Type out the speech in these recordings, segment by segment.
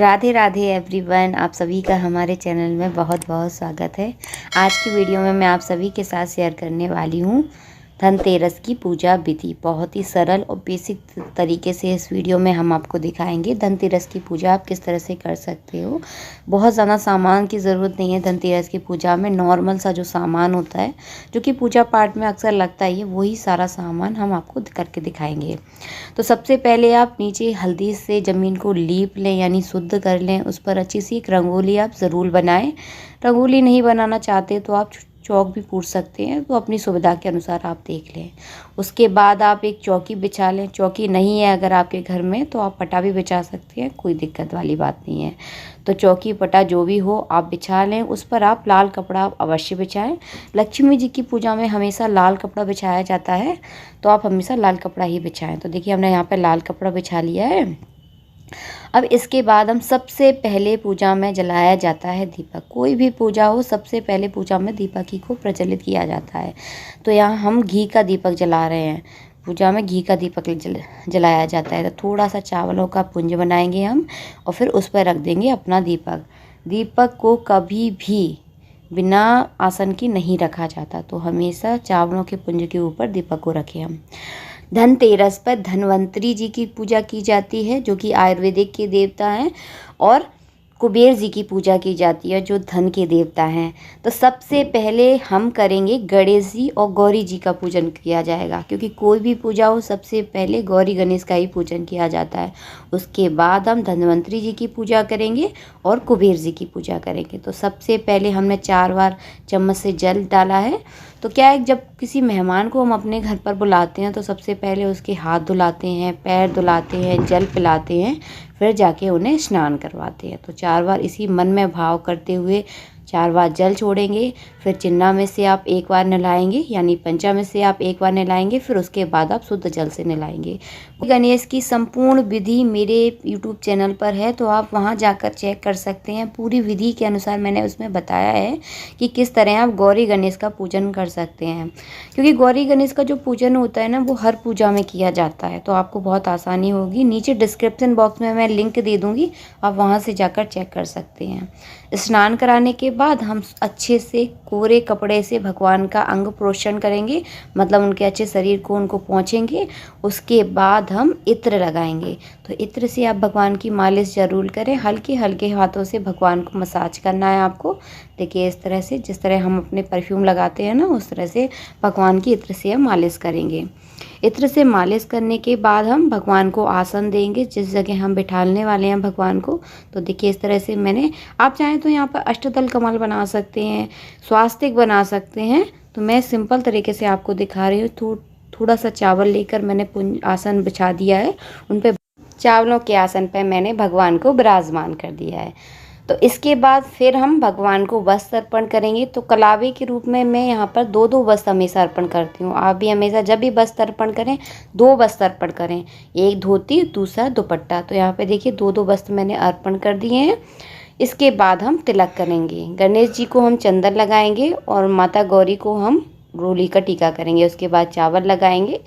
Radhe Radhe everyone, आप सभी का हमारे चैनल में बहुत बहुत स्वागत है। आज की वीडियो में मैं आप सभी के साथ शेयर करने वाली हूँ धनतेरस की पूजा विधि। बहुत ही सरल और बेसिक तरीके से इस वीडियो में हम आपको दिखाएंगे धनतेरस की पूजा आप किस तरह से कर सकते हो। बहुत ज़्यादा सामान की ज़रूरत नहीं है धनतेरस की पूजा में। नॉर्मल सा जो सामान होता है जो कि पूजा पाठ में अक्सर लगता ही है, वही सारा सामान हम आपको करके दिखाएंगे। तो सबसे पहले आप नीचे हल्दी से ज़मीन को लीप लें, यानी शुद्ध कर लें। उस पर अच्छी सी एक रंगोली आप ज़रूर बनाएं। रंगोली नहीं बनाना चाहते तो आप चौक भी पूछ सकते हैं, तो अपनी सुविधा के अनुसार आप देख लें। उसके बाद आप एक चौकी बिछा लें। चौकी नहीं है अगर आपके घर में तो आप पटा भी बिछा सकते हैं, कोई दिक्कत वाली बात नहीं है। तो चौकी पटा जो भी हो आप बिछा लें। उस पर आप लाल कपड़ा अवश्य बिछाएं। लक्ष्मी जी की पूजा में हमेशा लाल कपड़ा बिछाया जाता है, तो आप हमेशा लाल कपड़ा ही बिछाएं। तो देखिए हमने यहाँ पर लाल कपड़ा बिछा लिया है। अब इसके बाद हम सबसे पहले पूजा में जलाया जाता है दीपक। कोई भी पूजा हो सबसे पहले पूजा में दीपक ही को प्रज्वलित किया जाता है। तो यहाँ हम घी का दीपक जला रहे हैं। पूजा में घी का दीपक जलाया जाता है। तो थोड़ा सा चावलों का पुंज बनाएंगे हम और फिर उस पर रख देंगे अपना दीपक। दीपक को कभी भी बिना आसन की नहीं रखा जाता, तो हमेशा चावलों के पुंज के ऊपर दीपक को रखें हम। धनतेरस पर धन्वंतरी जी की पूजा की जाती है, जो कि आयुर्वेदिक के देवता हैं, और कुबेर जी की पूजा की जाती है जो धन के देवता हैं। तो सबसे पहले हम करेंगे गणेश जी और गौरी जी का पूजन किया जाएगा, क्योंकि कोई भी पूजा हो सबसे पहले गौरी गणेश का ही पूजन किया जाता है। उसके बाद हम धन्वंतरी जी की पूजा करेंगे और कुबेर जी की पूजा करेंगे। तो सबसे पहले हमने 4 बार चम्मच से जल डाला है। तो क्या है, जब किसी मेहमान को हम अपने घर पर बुलाते हैं तो सबसे पहले उसके हाथ धुलाते हैं, पैर धुलाते हैं, जल पिलाते हैं, फिर जाके उन्हें स्नान करवाते हैं। तो 4 बार इसी मन में भाव करते हुए 4 बार जल छोड़ेंगे। फिर चिन्ना में से आप 1 बार नहलाएंगे, यानी पंचा में से आप 1 बार नहलाएंगे। फिर उसके बाद आप शुद्ध जल से नहलाएंगे। गणेश की संपूर्ण विधि मेरे यूट्यूब चैनल पर है, तो आप वहां जाकर चेक कर सकते हैं। पूरी विधि के अनुसार मैंने उसमें बताया है कि किस तरह आप गौरी गणेश का पूजन कर सकते हैं। क्योंकि गौरी गणेश का जो पूजन होता है ना, वो हर पूजा में किया जाता है, तो आपको बहुत आसानी होगी। नीचे डिस्क्रिप्शन बॉक्स में मैं लिंक दे दूँगी, आप वहाँ से जाकर चेक कर सकते हैं। स्नान कराने के बाद हम अच्छे से कोरे कपड़े से भगवान का अंग प्रोक्षण करेंगे, मतलब उनके अच्छे शरीर को उनको पोंछेंगे। उसके बाद हम इत्र लगाएंगे। तो इत्र से आप भगवान की मालिश जरूर करें। हल्के हल्के हाथों से भगवान को मसाज करना है आपको। देखिए इस तरह से, जिस तरह हम अपने परफ्यूम लगाते हैं ना, उस तरह से भगवान की इत्र से हम मालिश करेंगे। इत्र से मालिश करने के बाद हम भगवान को आसन देंगे, जिस जगह हम बिठाने वाले हैं भगवान को। तो देखिए इस तरह से मैंने, आप चाहें तो यहाँ पर अष्टदल कमल बना सकते हैं, स्वास्तिक बना सकते हैं। तो मैं सिंपल तरीके से आपको दिखा रही हूँ। थोड़ा सा चावल लेकर मैंने आसन बिछा दिया है। उन पे चावलों के आसन पर मैंने भगवान को विराजमान कर दिया है। तो इसके बाद फिर हम भगवान को वस्त्र अर्पण करेंगे। तो कलावे के रूप में मैं यहाँ पर 2-2 वस्त्र हमेशा अर्पण करती हूँ। आप भी हमेशा जब भी वस्त्र अर्पण करें 2 वस्त्र अर्पण करें, एक धोती दूसरा दुपट्टा। तो यहाँ पे देखिए 2-2 वस्त्र मैंने अर्पण कर दिए हैं। इसके बाद हम तिलक करेंगे। गणेश जी को हम चंदन लगाएंगे और माता गौरी को हम रोली का टीका करेंगे। उसके बाद चावल लगाएंगे।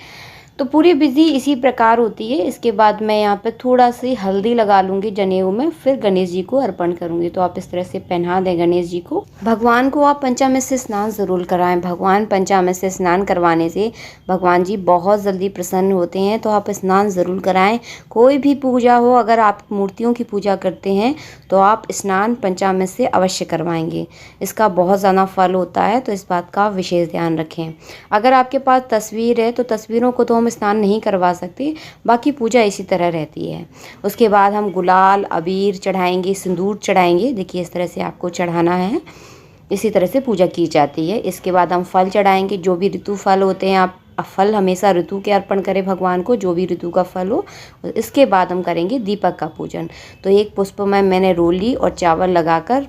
तो पूरी विधि इसी प्रकार होती है। इसके बाद मैं यहाँ पे थोड़ा सी हल्दी लगा लूँगी जनेऊ में, फिर गणेश जी को अर्पण करूँगी। तो आप इस तरह से पहना दें गणेश जी को। भगवान को आप पंचामृत से स्नान ज़रूर कराएं। भगवान पंचामृत से स्नान करवाने से भगवान जी बहुत जल्दी प्रसन्न होते हैं, तो आप स्नान ज़रूर कराएं। कोई भी पूजा हो, अगर आप मूर्तियों की पूजा करते हैं तो आप स्नान पंचामृत से अवश्य करवाएंगे। इसका बहुत ज़्यादा फल होता है, तो इस बात का विशेष ध्यान रखें। अगर आपके पास तस्वीर है तो तस्वीरों को तो हम स्नान नहीं करवा सकते, बाकी पूजा इसी तरह रहती है। उसके बाद हम गुलाल अबीर चढ़ाएंगे, सिंदूर चढ़ाएंगे। देखिए इस तरह से आपको चढ़ाना है। इसी तरह से पूजा की जाती है। इसके बाद हम फल चढ़ाएंगे, जो भी ऋतु फल होते हैं। आप फल हमेशा ऋतु के अर्पण करें भगवान को, जो भी ऋतु का फल हो। इसके बाद हम करेंगे दीपक का पूजन। तो एक पुष्प में मैंने रोली और चावल लगाकर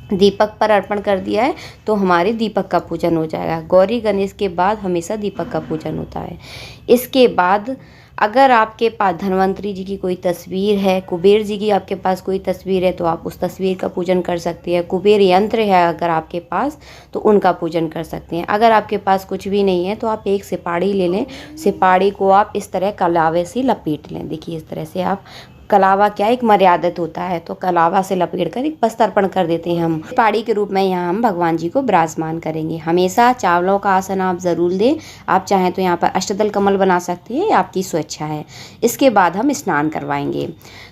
दीपक पर अर्पण कर दिया है, तो हमारे दीपक का पूजन हो जाएगा। गौरी गणेश के बाद हमेशा दीपक का पूजन होता है। इसके बाद अगर आपके पास धन्वंतरी जी की कोई तस्वीर है, कुबेर जी की आपके पास कोई तस्वीर है, तो आप उस तस्वीर का पूजन कर सकते हैं। कुबेर यंत्र है अगर आपके पास, तो उनका पूजन कर सकते हैं। अगर आपके पास कुछ भी नहीं है तो आप एक सिपाड़ी ले लें। सिपाड़ी को आप इस तरह कलावे से लपेट लें। देखिए इस तरह से आप कलावा क्या एक मर्यादित होता है, तो कलावा से लपेट कर एक वस्त्रार्पण कर देते हैं हम। पाड़ी के रूप में यहाँ हम भगवान जी को विराजमान करेंगे। हमेशा चावलों का आसन आप ज़रूर दें। आप चाहें तो यहाँ पर अष्टदल कमल बना सकते हैं, आपकी स्वेच्छा है। इसके बाद हम स्नान करवाएंगे।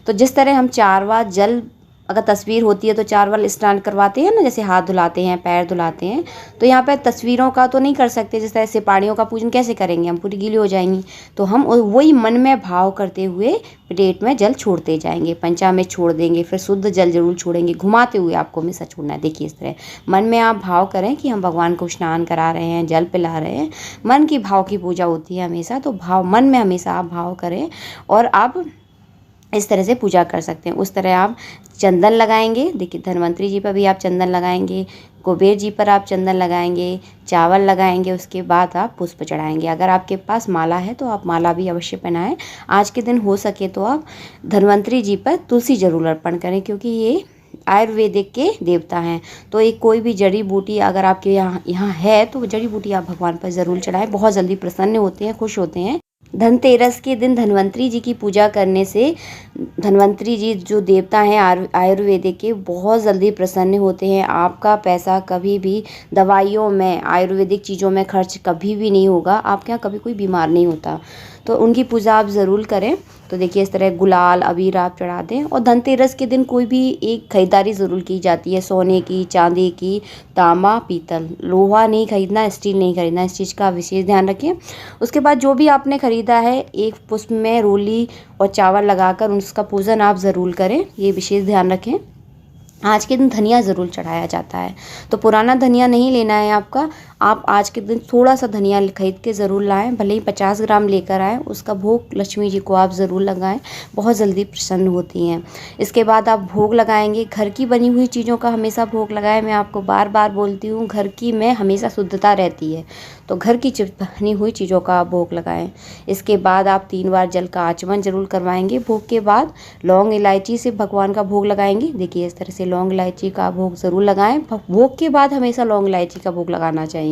तो जिस तरह हम 4 बार जल, अगर तस्वीर होती है तो 4 बार स्नान करवाते हैं ना, जैसे हाथ धुलाते हैं, पैर धुलाते हैं, तो यहाँ पर तस्वीरों का तो नहीं कर सकते। जिस तरह से पाड़ियों का पूजन कैसे करेंगे, हम पूरी गीली हो जाएंगी। तो हम वही मन में भाव करते हुए प्लेट में जल छोड़ते जाएंगे। पंचामृत छोड़ देंगे, फिर शुद्ध जल जरूर छोड़ेंगे, घुमाते हुए आपको हमेशा छोड़ना है। देखिए इस तरह मन में आप भाव करें कि हम भगवान को स्नान करा रहे हैं, जल पिला रहे हैं। मन की भाव की पूजा होती है हमेशा, तो भाव मन में हमेशा आप भाव करें और आप इस तरह से पूजा कर सकते हैं। उस तरह आप चंदन लगाएंगे। देखिए धन्वंतरी जी पर भी आप चंदन लगाएंगे, कुबेर जी पर आप चंदन लगाएंगे, चावल लगाएंगे। उसके बाद आप पुष्प चढ़ाएंगे। अगर आपके पास माला है तो आप माला भी अवश्य पहनाएं। आज के दिन हो सके तो आप धन्वंतरी जी पर तुलसी जरूर अर्पण करें, क्योंकि ये आयुर्वेदिक के देवता हैं। तो एक कोई भी जड़ी बूटी अगर आपके यहाँ है तो जड़ी बूटी आप भगवान पर ज़रूर चढ़ाएं। बहुत जल्दी प्रसन्न होते हैं, खुश होते हैं। धनतेरस के दिन धन्वंतरी जी की पूजा करने से धन्वंतरी जी जो देवता हैं आयुर्वेदिक के, बहुत जल्दी प्रसन्न होते हैं। आपका पैसा कभी भी दवाइयों में, आयुर्वेदिक चीज़ों में खर्च कभी भी नहीं होगा। आपके यहाँ कभी कोई बीमार नहीं होता। तो उनकी पूजा आप ज़रूर करें। तो देखिए इस तरह गुलाल अबीर आप चढ़ा दें। और धनतेरस के दिन कोई भी एक खरीदारी ज़रूर की जाती है, सोने की, चांदी की, तांबा, पीतल, लोहा नहीं खरीदना, स्टील नहीं खरीदना। इस चीज़ का विशेष ध्यान रखें। उसके बाद जो भी आपने खरीदा है, एक पुष्प में रोली और चावल लगाकर उसका पूजन आप ज़रूर करें, ये विशेष ध्यान रखें। आज के दिन धनिया ज़रूर चढ़ाया जाता है। तो पुराना धनिया नहीं लेना है आपका, आप आज के दिन थोड़ा सा धनिया खरीद के ज़रूर लाएं, भले ही 50 ग्राम लेकर आएँ। उसका भोग लक्ष्मी जी को आप ज़रूर लगाएं, बहुत जल्दी प्रसन्न होती हैं। इसके बाद आप भोग लगाएंगे। घर की बनी हुई चीज़ों का हमेशा भोग लगाएं। मैं आपको बार बार बोलती हूँ, घर की में हमेशा शुद्धता रहती है, तो घर की बनी हुई चीज़ों का आप भोग लगाएं। इसके बाद आप 3 बार जल का आचमन जरूर करवाएंगे। भोग के बाद लौंग इलायची से भगवान का भोग लगाएंगे। देखिए इस तरह से लौंग इलायची का भोग ज़रूर लगाएं। भोग के बाद हमेशा लौंग इलायची का भोग लगाना चाहिए।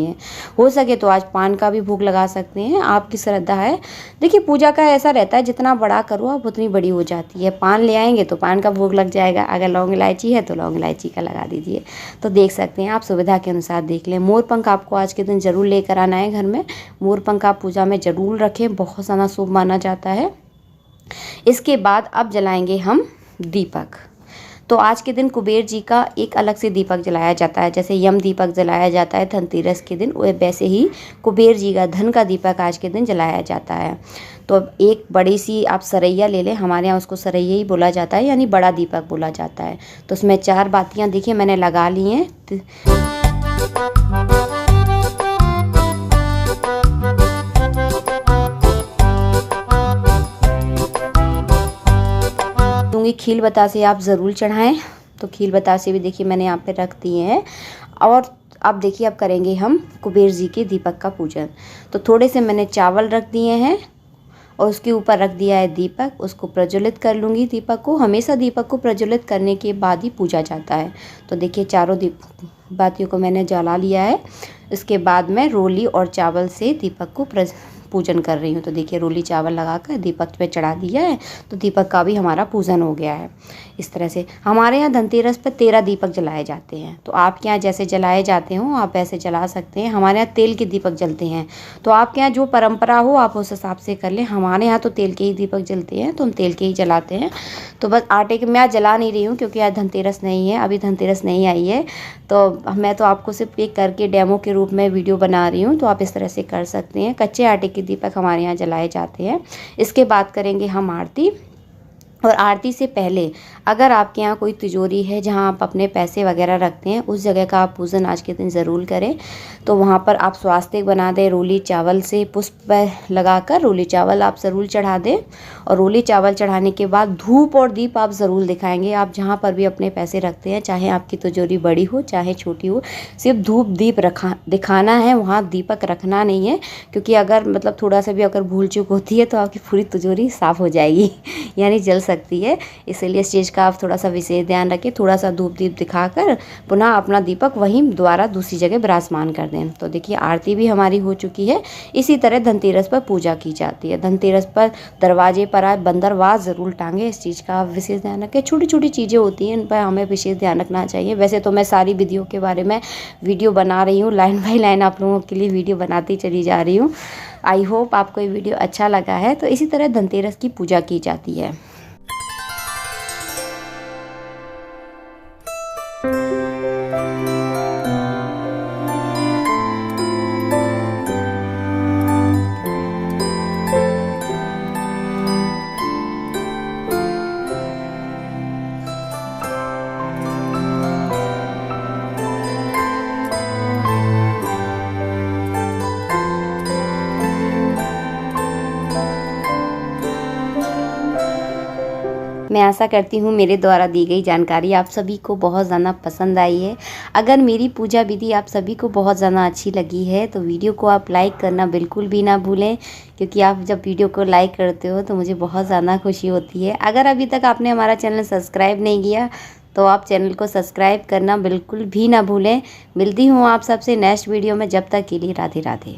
हो सके तो आज पान का भी भोग लगा सकते हैं, आपकी श्रद्धा है। देखिए पूजा का ऐसा रहता है, जितना बड़ा करो आप उतनी बड़ी हो जाती है। पान ले आएंगे तो पान का भोग लग जाएगा, अगर लौंग इलायची है तो लौंग इलायची का लगा दीजिए। तो देख सकते हैं आप, सुविधा के अनुसार देख लें। मोर पंख आपको आज के दिन जरूर लेकर आना है घर में। मोर पंख आप पूजा में जरूर रखें, बहुत ज़्यादा शुभ माना जाता है। इसके बाद अब जलाएंगे हम दीपक। तो आज के दिन कुबेर जी का एक अलग से दीपक जलाया जाता है। जैसे यम दीपक जलाया जाता है धनतेरस के दिन, वैसे ही कुबेर जी का धन का दीपक आज के दिन जलाया जाता है। तो एक बड़ी सी आप सरैया ले लें, हमारे यहाँ उसको सरैया ही बोला जाता है, यानी बड़ा दीपक बोला जाता है। तो उसमें 4 बातियाँ देखिए मैंने लगा ली हैं। खील बतासे आप ज़रूर चढ़ाएं। तो खील बतासे भी देखिए मैंने यहाँ पे रख दिए हैं। और अब देखिए अब करेंगे हम कुबेर जी के दीपक का पूजन। तो थोड़े से मैंने चावल रख दिए हैं और उसके ऊपर रख दिया है दीपक। उसको प्रज्वलित कर लूँगी। दीपक को हमेशा दीपक को प्रज्वलित करने के बाद ही पूजा जाता है। तो देखिए चारों बातियों को मैंने जला लिया है। इसके बाद मैं रोली और चावल से दीपक को पूजन कर रही हूँ। तो देखिए रोली चावल लगाकर दीपक पे चढ़ा दिया है, तो दीपक का भी हमारा पूजन हो गया है। इस तरह से हमारे यहाँ धनतेरस पर 13 दीपक जलाए जाते हैं। तो आपके यहाँ जैसे जलाए जाते हो आप वैसे जला सकते हैं। हमारे यहाँ तेल के दीपक जलते हैं, तो आपके यहाँ जो परंपरा हो आप उस हिसाब से कर लें। हमारे यहाँ तो तेल के ही दीपक जलते हैं, तो हम तेल के ही जलाते हैं। तो बस आटे के मैं आज जला नहीं रही हूँ, क्योंकि आज धनतेरस नहीं है, अभी धनतेरस नहीं आई है। तो मैं तो आपको सिर्फ एक करके डेमो के रूप में वीडियो बना रही हूँ, तो आप इस तरह से कर सकते हैं। कच्चे आटे के दीपक हमारे यहाँ जलाए जाते हैं। इसके बाद करेंगे हम आरती। और आरती से पहले अगर आपके यहाँ कोई तिजोरी है जहाँ आप अपने पैसे वगैरह रखते हैं, उस जगह का आप पूजन आज के दिन ज़रूर करें। तो वहाँ पर आप स्वास्तिक बना दें, रोली चावल से पुष्प लगाकर रोली चावल आप ज़रूर चढ़ा दें। और रोली चावल चढ़ाने के बाद धूप और दीप आप ज़रूर दिखाएंगे। आप जहाँ पर भी अपने पैसे रखते हैं, चाहे आपकी तिजोरी बड़ी हो चाहे छोटी हो, सिर्फ धूप दीप दिखाना है, वहाँ दीपक रखना नहीं है। क्योंकि अगर मतलब थोड़ा सा भी अगर भूल चूक होती है तो आपकी पूरी तिजोरी साफ़ हो जाएगी, यानी जल सकती है। इसलिए इस चीज़ का आप थोड़ा सा विशेष ध्यान रखें। थोड़ा सा धूप दीप दिखाकर पुनः अपना दीपक वहीं दोबारा दूसरी जगह विराजमान कर दें। तो देखिए आरती भी हमारी हो चुकी है। इसी तरह धनतेरस पर पूजा की जाती है। धनतेरस पर दरवाजे पर आए बंदरवास ज़रूर टांगे, इस चीज़ का आप विशेष ध्यान रखें। छोटी छोटी चीज़ें होती हैं, इन पर हमें विशेष ध्यान रखना चाहिए। वैसे तो मैं सारी विधियों के बारे में वीडियो बना रही हूँ, लाइन बाई लाइन आप लोगों के लिए वीडियो बनाती चली जा रही हूँ। आई होप आपको ये वीडियो अच्छा लगा है। तो इसी तरह धनतेरस की पूजा की जाती है। मैं आशा करती हूँ मेरे द्वारा दी गई जानकारी आप सभी को बहुत ज़्यादा पसंद आई है। अगर मेरी पूजा विधि आप सभी को बहुत ज़्यादा अच्छी लगी है तो वीडियो को आप लाइक करना बिल्कुल भी ना भूलें, क्योंकि आप जब वीडियो को लाइक करते हो तो मुझे बहुत ज़्यादा खुशी होती है। अगर अभी तक आपने हमारा चैनल सब्सक्राइब नहीं किया तो आप चैनल को सब्सक्राइब करना बिल्कुल भी ना भूलें। मिलती हूँ आप सबसे नेक्स्ट वीडियो में, जब तक के लिए राधे राधे।